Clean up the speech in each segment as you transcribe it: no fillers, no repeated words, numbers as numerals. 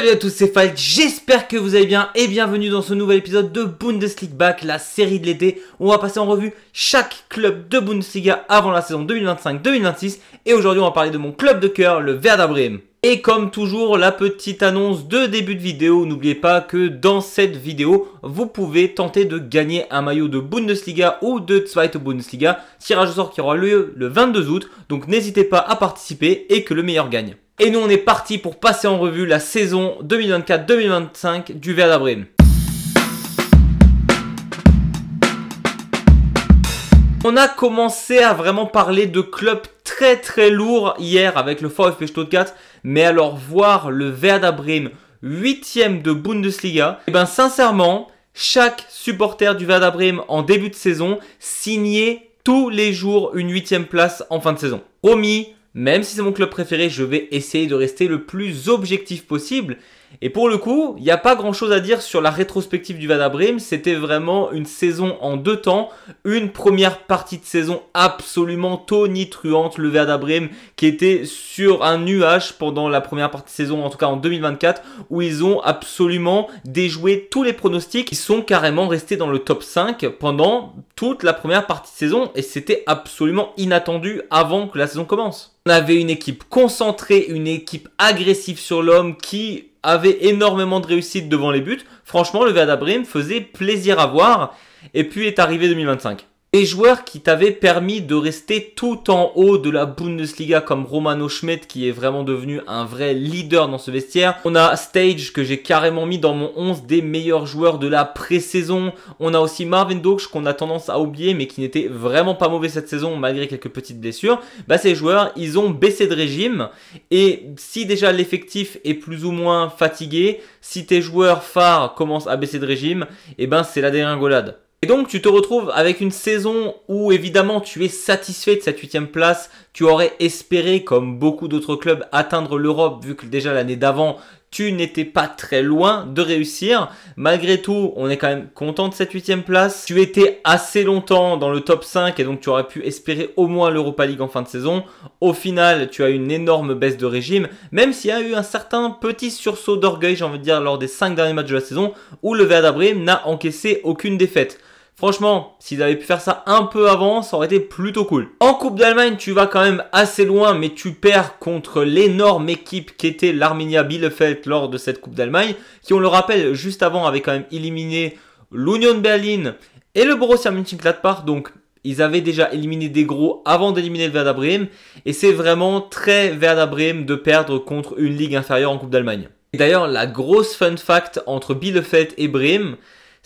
Salut à tous, c'est Falk, j'espère que vous allez bien et bienvenue dans ce nouvel épisode de Bundesliga Back, la série de l'été où on va passer en revue chaque club de Bundesliga avant la saison 2025-2026 et aujourd'hui on va parler de mon club de cœur, le Werder Bremen. Et comme toujours, la petite annonce de début de vidéo, n'oubliez pas que dans cette vidéo, vous pouvez tenter de gagner un maillot de Bundesliga ou de Zweite Bundesliga, tirage au sort qui aura lieu le 22 août, donc n'hésitez pas à participer et que le meilleur gagne. Et nous on est parti pour passer en revue la saison 2024-2025 du Werder Bremen. On a commencé à vraiment parler de clubs très lourds hier avec le VfB Stuttgart, mais alors voir le Werder Bremen 8e de Bundesliga, et ben sincèrement, chaque supporter du Werder Bremen en début de saison signait tous les jours une 8e place en fin de saison. Promis, même si c'est mon club préféré, je vais essayer de rester le plus objectif possible. Et pour le coup, il n'y a pas grand chose à dire sur la rétrospective du Werder Bremen. C'était vraiment une saison en deux temps. Une première partie de saison absolument tonitruante. Le Werder Bremen qui était sur un nuage pendant la première partie de saison, en tout cas en 2024, où ils ont absolument déjoué tous les pronostics. Ils sont carrément restés dans le top 5 pendant toute la première partie de saison. Et c'était absolument inattendu avant que la saison commence. On avait une équipe concentrée, une équipe agressive sur l'homme qui avait énormément de réussite devant les buts. Franchement, le Werder Bremen faisait plaisir à voir. Et puis est arrivé 2025. Des joueurs qui t'avaient permis de rester tout en haut de la Bundesliga comme Romano Schmidt qui est vraiment devenu un vrai leader dans ce vestiaire. On a Stage que j'ai carrément mis dans mon 11 des meilleurs joueurs de la pré-saison. On a aussi Marvin Duksch qu'on a tendance à oublier mais qui n'était vraiment pas mauvais cette saison malgré quelques petites blessures. Ces joueurs, ils ont baissé de régime et si déjà l'effectif est plus ou moins fatigué, si tes joueurs phares commencent à baisser de régime, c'est la dégringolade. Et donc tu te retrouves avec une saison où évidemment tu es satisfait de cette 8e place, tu aurais espéré comme beaucoup d'autres clubs atteindre l'Europe vu que déjà l'année d'avant tu n'étais pas très loin de réussir. Malgré tout on est quand même content de cette 8e place, tu étais assez longtemps dans le top 5 et donc tu aurais pu espérer au moins l'Europa League en fin de saison. Au final tu as une énorme baisse de régime, même s'il y a eu un certain petit sursaut d'orgueil j'ai envie de dire lors des 5 derniers matchs de la saison où le Werder Bremen n'a encaissé aucune défaite. Franchement, s'ils avaient pu faire ça un peu avant, ça aurait été plutôt cool. En Coupe d'Allemagne, tu vas quand même assez loin, mais tu perds contre l'énorme équipe qui était l'Arminia Bielefeld lors de cette Coupe d'Allemagne, qui, on le rappelle, juste avant avait quand même éliminé l'Union Berlin et le Borussia Mönchengladbach. Donc, ils avaient déjà éliminé des gros avant d'éliminer le Werder Bremen. Et c'est vraiment très Werder Bremen de perdre contre une ligue inférieure en Coupe d'Allemagne. Et d'ailleurs, la grosse fun fact entre Bielefeld et Bremen,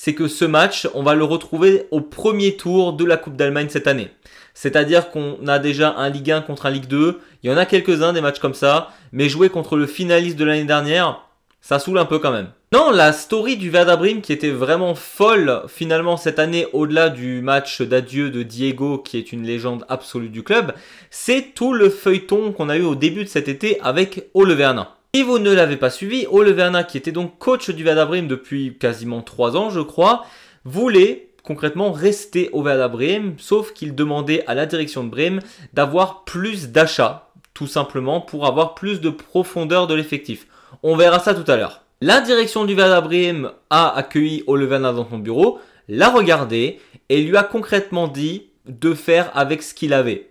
c'est que ce match, on va le retrouver au premier tour de la Coupe d'Allemagne cette année. C'est-à-dire qu'on a déjà un Ligue 1 contre un Ligue 2. Il y en a quelques-uns des matchs comme ça. Mais jouer contre le finaliste de l'année dernière, ça saoule un peu quand même. Non, la story du Werder Bremen qui était vraiment folle finalement cette année au-delà du match d'adieu de Diego qui est une légende absolue du club, c'est tout le feuilleton qu'on a eu au début de cet été avec Ole Werner. Si vous ne l'avez pas suivi, Ole Werner, qui était donc coach du Werder Bremen depuis quasiment 3 ans, je crois, voulait concrètement rester au Werder Bremen, sauf qu'il demandait à la direction de Bremen d'avoir plus d'achats, tout simplement pour avoir plus de profondeur de l'effectif. On verra ça tout à l'heure. La direction du Werder Bremen a accueilli Ole Werner dans son bureau, l'a regardé et lui a concrètement dit de faire avec ce qu'il avait.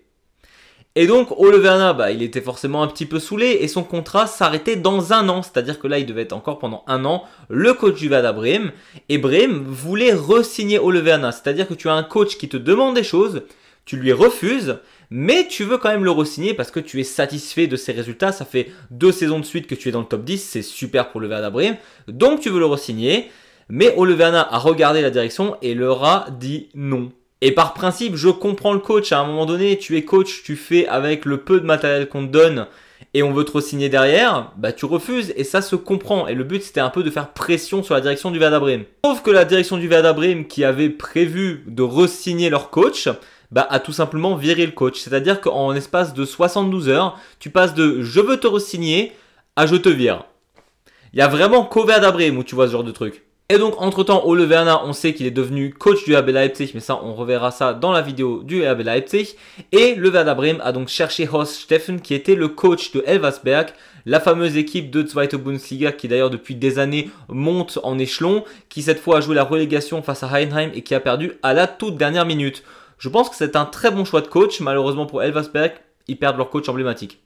Et donc, Ole Werner, il était forcément un petit peu saoulé et son contrat s'arrêtait dans 1 an. C'est-à-dire que là, il devait être encore pendant 1 an le coach du Werder Bremen. Et Bremen voulait re-signer Ole Werner. C'est-à-dire que tu as un coach qui te demande des choses, tu lui refuses, mais tu veux quand même le re-signer parce que tu es satisfait de ses résultats. Ça fait 2 saisons de suite que tu es dans le top 10, c'est super pour le Werder Bremen. Donc, tu veux le re-signer. Mais Ole Werner a regardé la direction et leur a dit non. Et par principe, je comprends le coach. À un moment donné, tu es coach, tu fais avec le peu de matériel qu'on te donne et on veut te re-signer derrière, tu refuses et ça se comprend. Et le but, c'était un peu de faire pression sur la direction du Werder Bremen. Sauf que la direction du Werder Bremen, qui avait prévu de re-signer leur coach, a tout simplement viré le coach. C'est-à-dire qu'en l'espace de 72 heures, tu passes de « je veux te re-signer » à « je te vire ». Il y a vraiment qu'au Werder Bremen où tu vois ce genre de truc. Et donc, entre-temps, Ole Werner, on sait qu'il est devenu coach du RB Leipzig, mais ça, on reverra ça dans la vidéo du RB Leipzig. Et le Werder Bremen a donc cherché Horst Steffen, qui était le coach de Elversberg, la fameuse équipe de Zweite Bundesliga, qui d'ailleurs depuis des années monte en échelon, qui cette fois a joué la relégation face à Heidenheim et qui a perdu à la toute dernière minute. Je pense que c'est un très bon choix de coach, malheureusement pour Elversberg, ils perdent leur coach emblématique.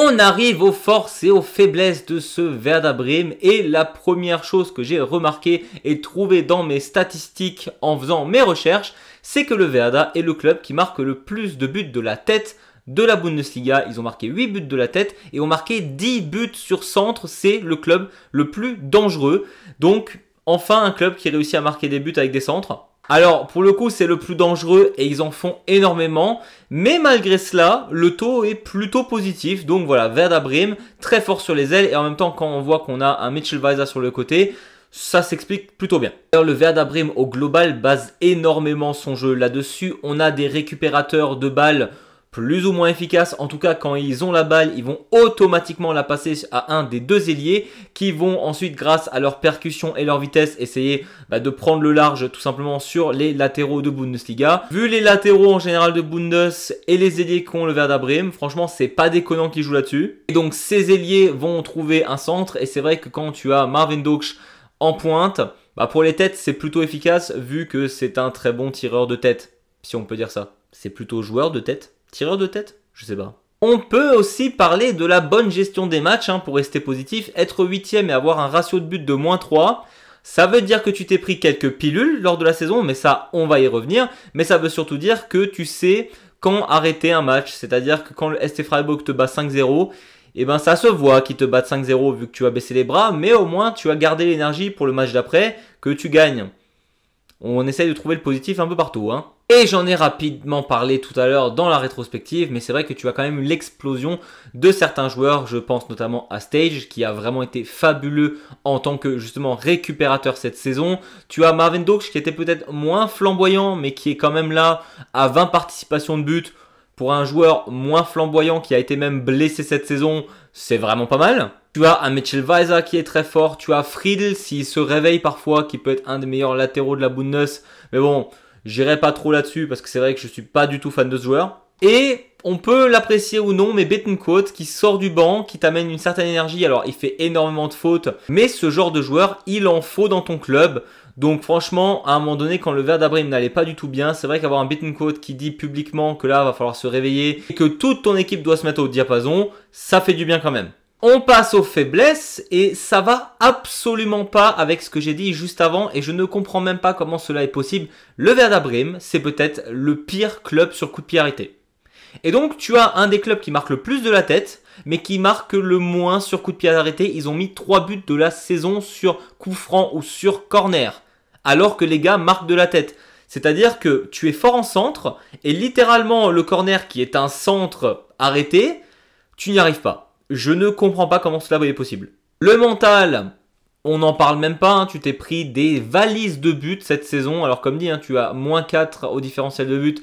On arrive aux forces et aux faiblesses de ce Werder Bremen et la première chose que j'ai remarqué et trouvé dans mes statistiques en faisant mes recherches, c'est que le Werder est le club qui marque le plus de buts de la tête de la Bundesliga. Ils ont marqué 8 buts de la tête et ont marqué 10 buts sur centre. C'est le club le plus dangereux. Donc enfin un club qui réussit à marquer des buts avec des centres. Alors, pour le coup, c'est le plus dangereux et ils en font énormément. Mais malgré cela, le taux est plutôt positif. Donc voilà, Werder Bremen, très fort sur les ailes. Et en même temps, quand on voit qu'on a un Mitchell Weiser sur le côté, ça s'explique plutôt bien. D'ailleurs, le Werder Bremen, au global, base énormément son jeu là-dessus. On a des récupérateurs de balles plus ou moins efficaces. En tout cas, quand ils ont la balle, ils vont automatiquement la passer à un des deux ailiers qui vont ensuite, grâce à leur percussion et leur vitesse, essayer de prendre le large tout simplement sur les latéraux de Bundesliga. Vu les latéraux en général de Bundes et les ailiers qu'ont le Werder Bremen, franchement, c'est pas déconnant qu'ils jouent là-dessus. Et donc, ces ailiers vont trouver un centre et c'est vrai que quand tu as Marvin Duksch en pointe, pour les têtes, c'est plutôt efficace vu que c'est un très bon tireur de tête, si on peut dire ça. C'est plutôt joueur de tête. Tireur de tête? Je sais pas. On peut aussi parler de la bonne gestion des matchs, pour rester positif. Être 8ème et avoir un ratio de but de -3, ça veut dire que tu t'es pris quelques pilules lors de la saison, mais ça, on va y revenir. Mais ça veut surtout dire que tu sais quand arrêter un match. C'est-à-dire que quand le ST Freiburg te bat 5-0, ça se voit qu'ils te battent 5-0 vu que tu as baissé les bras, mais au moins tu as gardé l'énergie pour le match d'après que tu gagnes. On essaye de trouver le positif un peu partout, Et j'en ai rapidement parlé tout à l'heure dans la rétrospective, mais c'est vrai que tu as quand même eu l'explosion de certains joueurs. Je pense notamment à Stage, qui a vraiment été fabuleux en tant que justement récupérateur cette saison. Tu as Marvin Duksch, qui était peut-être moins flamboyant, mais qui est quand même là à 20 participations de but. Pour un joueur moins flamboyant qui a été même blessé cette saison, c'est vraiment pas mal. Tu as un Mitchell Weiser qui est très fort. Tu as Friedl, s'il se réveille parfois, qui peut être un des meilleurs latéraux de la Bundes. Mais bon, j'irai pas trop là-dessus parce que c'est vrai que je suis pas du tout fan de ce joueur. Et on peut l'apprécier ou non, mais Bettencourt qui sort du banc, qui t'amène une certaine énergie. Alors, il fait énormément de fautes, mais ce genre de joueur, il en faut dans ton club. Donc franchement, à un moment donné, quand le Werder Bremen n'allait pas du tout bien, c'est vrai qu'avoir un Bettencourt qui dit publiquement que là, il va falloir se réveiller et que toute ton équipe doit se mettre au diapason, ça fait du bien quand même. On passe aux faiblesses et ça va absolument pas avec ce que j'ai dit juste avant et je ne comprends même pas comment cela est possible. Le Werder Bremen, c'est peut-être le pire club sur coup de pied arrêté. Et donc, tu as un des clubs qui marque le plus de la tête, mais qui marque le moins sur coup de pied arrêté. Ils ont mis 3 buts de la saison sur coup franc ou sur corner, alors que les gars marquent de la tête. C'est-à-dire que tu es fort en centre, et littéralement, le corner qui est un centre arrêté, tu n'y arrives pas. Je ne comprends pas comment cela est possible. Le mental, on n'en parle même pas, tu t'es pris des valises de buts cette saison. Alors comme dit, tu as -4 au différentiel de buts.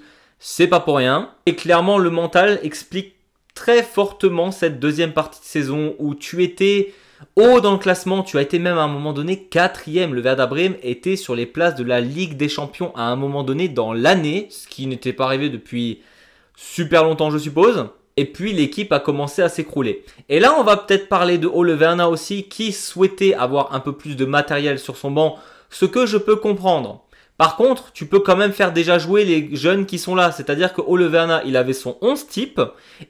C'est pas pour rien. Et clairement, le mental explique très fortement cette deuxième partie de saison où tu étais haut dans le classement. Tu as été même à un moment donné 4ème. Le Werder Bremen était sur les places de la Ligue des Champions à un moment donné dans l'année, ce qui n'était pas arrivé depuis super longtemps, je suppose. Et puis l'équipe a commencé à s'écrouler. Et là, on va peut-être parler de Ole Werner aussi, qui souhaitait avoir un peu plus de matériel sur son banc, ce que je peux comprendre. Par contre, tu peux quand même faire déjà jouer les jeunes qui sont là. C'est-à-dire que Ole Werner, il avait son 11 type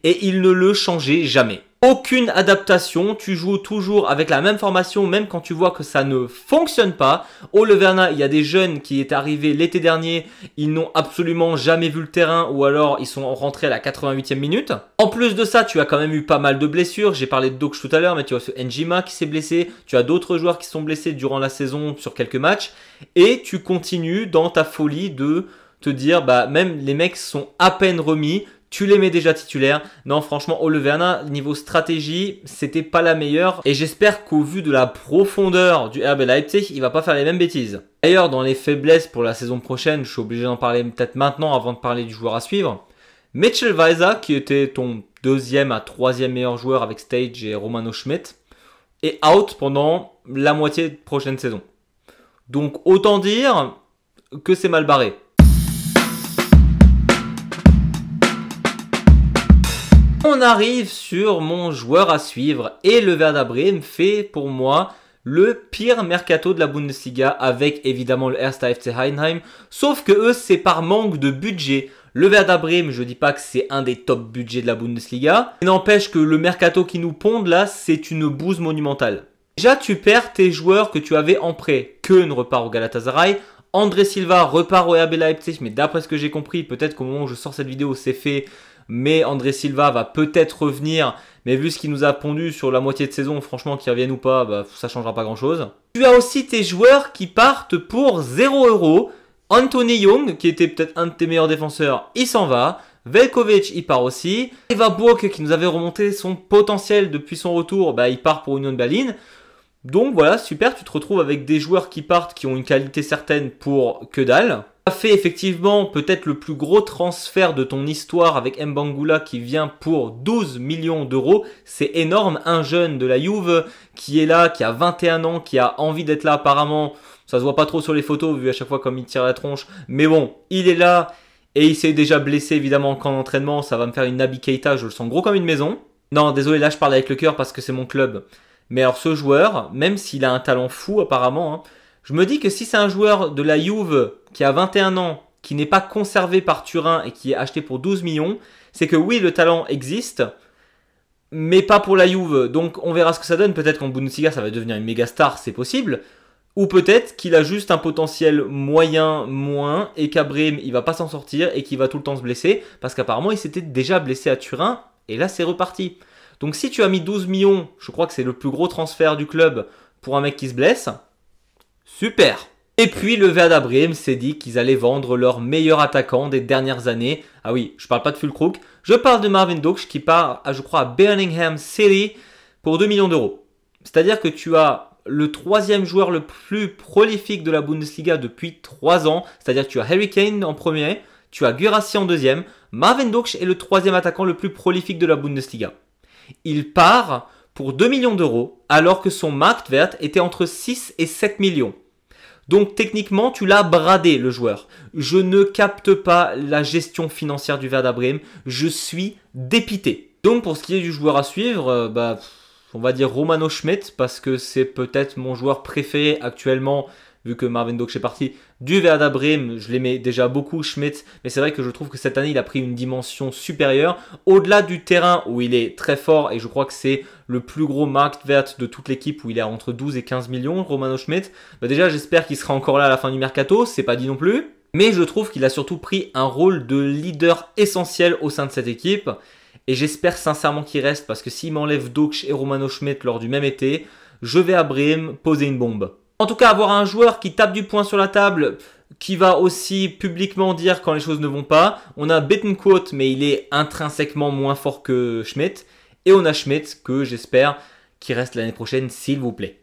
et il ne le changeait jamais. Aucune adaptation, tu joues toujours avec la même formation, même quand tu vois que ça ne fonctionne pas. Ole Werner, il y a des jeunes qui étaient arrivés l'été dernier, ils n'ont absolument jamais vu le terrain ou alors ils sont rentrés à la 88e minute. En plus de ça, tu as quand même eu pas mal de blessures. J'ai parlé de Duksch tout à l'heure, mais tu as ce Njima qui s'est blessé. Tu as d'autres joueurs qui sont blessés durant la saison sur quelques matchs. Et tu continues dans ta folie de te dire, même les mecs sont à peine remis. Tu les mets déjà titulaires. Non, franchement, Ole Werner, niveau stratégie, c'était pas la meilleure. Et j'espère qu'au vu de la profondeur du RB Leipzig, il va pas faire les mêmes bêtises. D'ailleurs, dans les faiblesses pour la saison prochaine, je suis obligé d'en parler peut-être maintenant avant de parler du joueur à suivre. Mitchell Weiser, qui était ton deuxième à troisième meilleur joueur avec Stage et Romano Schmidt, est out pendant la moitié de prochaine saison. Donc autant dire que c'est mal barré. On arrive sur mon joueur à suivre et le Werder Bremen fait pour moi le pire mercato de la Bundesliga avec évidemment le 1. FC Heidenheim, sauf que eux c'est par manque de budget. Le Werder Bremen, je dis pas que c'est un des top budgets de la Bundesliga, mais n'empêche que le mercato qui nous pondent là, c'est une bouse monumentale. Déjà tu perds tes joueurs que tu avais en prêt. Keun repart au Galatasaray, André Silva repart au RB Leipzig, mais d'après ce que j'ai compris, peut-être qu'au moment où je sors cette vidéo c'est fait, mais André Silva va peut-être revenir, mais vu ce qu'il nous a pondu sur la moitié de saison, franchement qu'il revienne ou pas, bah, ça changera pas grand chose. Tu as aussi tes joueurs qui partent pour 0 €. Anthony Young, qui était peut-être un de tes meilleurs défenseurs, il s'en va. Velkovic, il part aussi. Eva Burke, qui nous avait remonté son potentiel depuis son retour, bah, il part pour Union Berlin. Donc voilà, super, tu te retrouves avec des joueurs qui partent, qui ont une qualité certaine pour que dalle. Tu as fait effectivement peut-être le plus gros transfert de ton histoire avec Mbangula qui vient pour 12 millions d'euros. C'est énorme, un jeune de la Juve qui est là, qui a 21 ans, qui a envie d'être là apparemment. Ça se voit pas trop sur les photos vu à chaque fois comme il tire la tronche. Mais bon, il est là et il s'est déjà blessé évidemment en camp d'entraînement. Ça va me faire une Naby Keita, je le sens gros comme une maison. Non, désolé, là je parle avec le cœur parce que c'est mon club. Mais alors ce joueur, même s'il a un talent fou apparemment, hein, je me dis que si c'est un joueur de la Juve qui a 21 ans, qui n'est pas conservé par Turin et qui est acheté pour 12 millions, c'est que oui, le talent existe, mais pas pour la Juve. Donc on verra ce que ça donne. Peut-être qu'en Bundesliga, ça va devenir une méga star, c'est possible. Ou peut-être qu'il a juste un potentiel moyen, moins, et qu'à Bremen, il va pas s'en sortir et qu'il va tout le temps se blesser, parce qu'apparemment, il s'était déjà blessé à Turin, et là, c'est reparti. Donc si tu as mis 12 millions, je crois que c'est le plus gros transfert du club pour un mec qui se blesse, super. Et puis le Werder Bremen s'est dit qu'ils allaient vendre leur meilleur attaquant des dernières années. Ah oui, je parle pas de Füllkrug, je parle de Marvin Duksch qui part, je crois, à Birmingham City pour 2 millions d'euros. C'est-à-dire que tu as le troisième joueur le plus prolifique de la Bundesliga depuis 3 ans. C'est-à-dire que tu as Harry Kane en premier, tu as Guirassy en deuxième. Marvin Duksch est le troisième attaquant le plus prolifique de la Bundesliga. Il part pour 2 millions d'euros alors que son Marktwert était entre 6 et 7 millions. Donc techniquement, tu l'as bradé le joueur. Je ne capte pas la gestion financière du Werder Bremen. Je suis dépité. Donc pour ce qui est du joueur à suivre, on va dire Romano Schmidt parce que c'est peut-être mon joueur préféré actuellement vu que Marvin Duksch est parti du Werder Bremen. Je l'aimais déjà beaucoup Schmidt, mais c'est vrai que je trouve que cette année il a pris une dimension supérieure. Au-delà du terrain où il est très fort et je crois que c'est le plus gros Marktwert de toute l'équipe où il est entre 12 et 15 millions, Romano Schmidt. Déjà j'espère qu'il sera encore là à la fin du mercato, c'est pas dit non plus. Mais je trouve qu'il a surtout pris un rôle de leader essentiel au sein de cette équipe. Et j'espère sincèrement qu'il reste parce que s'il m'enlève Duksch et Romano Schmidt lors du même été, je vais à Bremen poser une bombe. En tout cas, avoir un joueur qui tape du poing sur la table, qui va aussi publiquement dire quand les choses ne vont pas. On a Bittencourt, mais il est intrinsèquement moins fort que Schmidt. Et on a Schmidt, que j'espère qu'il reste l'année prochaine, s'il vous plaît.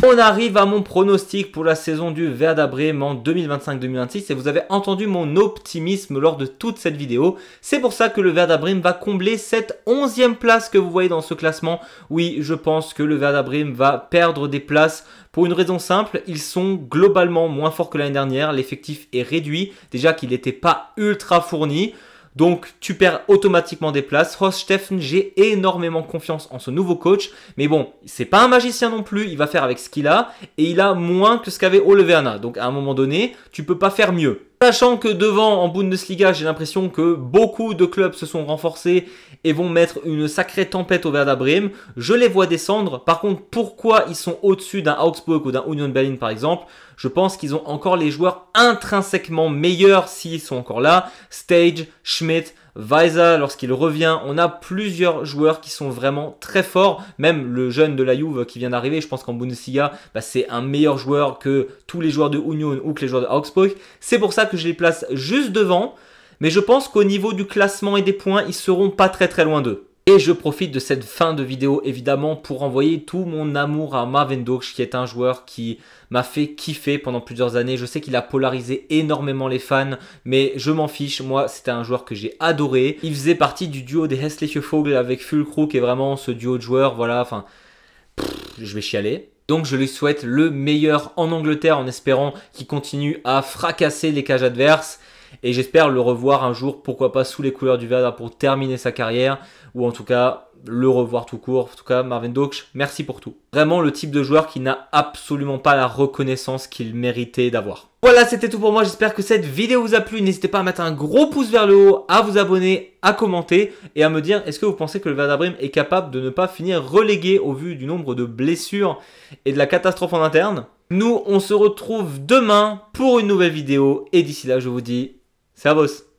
On arrive à mon pronostic pour la saison du Werder Bremen en 2025-2026 et vous avez entendu mon optimisme lors de toute cette vidéo. C'est pour ça que le Werder Bremen va combler cette 11e place que vous voyez dans ce classement. Oui, je pense que le Werder Bremen va perdre des places pour une raison simple. Ils sont globalement moins forts que l'année dernière. L'effectif est réduit. Déjà qu'il n'était pas ultra fourni. Donc tu perds automatiquement des places. Horst Steffen, j'ai énormément confiance en ce nouveau coach. Mais bon, c'est pas un magicien non plus. Il va faire avec ce qu'il a. Et il a moins que ce qu'avait Ole Werner. Donc à un moment donné, tu peux pas faire mieux. Sachant que devant, en Bundesliga, j'ai l'impression que beaucoup de clubs se sont renforcés et vont mettre une sacrée tempête au Werder Bremen. Je les vois descendre. Par contre, pourquoi ils sont au-dessus d'un Augsburg ou d'un Union Berlin par exemple? Je pense qu'ils ont encore les joueurs intrinsèquement meilleurs s'ils sont encore là. Stage, Schmidt, Weiser, lorsqu'il revient, on a plusieurs joueurs qui sont vraiment très forts. Même le jeune de la Juve qui vient d'arriver, je pense qu'en Bundesliga, c'est un meilleur joueur que tous les joueurs de Union ou que les joueurs de Augsburg. C'est pour ça que je les place juste devant. Mais je pense qu'au niveau du classement et des points, ils seront pas très loin d'eux. Et je profite de cette fin de vidéo évidemment pour envoyer tout mon amour à Marvin Doksh, qui est un joueur qui m'a fait kiffer pendant plusieurs années. Je sais qu'il a polarisé énormément les fans, mais je m'en fiche. Moi, c'était un joueur que j'ai adoré. Il faisait partie du duo des Hässliche Vogel avec Füllkrug, et vraiment ce duo de joueurs, voilà, enfin, je vais chialer. Donc je lui souhaite le meilleur en Angleterre en espérant qu'il continue à fracasser les cages adverses. Et j'espère le revoir un jour, pourquoi pas sous les couleurs du Werder pour terminer sa carrière. Ou en tout cas, le revoir tout court. En tout cas, Marvin Doksh, merci pour tout. Vraiment le type de joueur qui n'a absolument pas la reconnaissance qu'il méritait d'avoir. Voilà, c'était tout pour moi. J'espère que cette vidéo vous a plu. N'hésitez pas à mettre un gros pouce vers le haut, à vous abonner, à commenter et à me dire est-ce que vous pensez que le Werder Bremen est capable de ne pas finir relégué au vu du nombre de blessures et de la catastrophe en interne. Nous, on se retrouve demain pour une nouvelle vidéo. Et d'ici là, je vous dis, servus!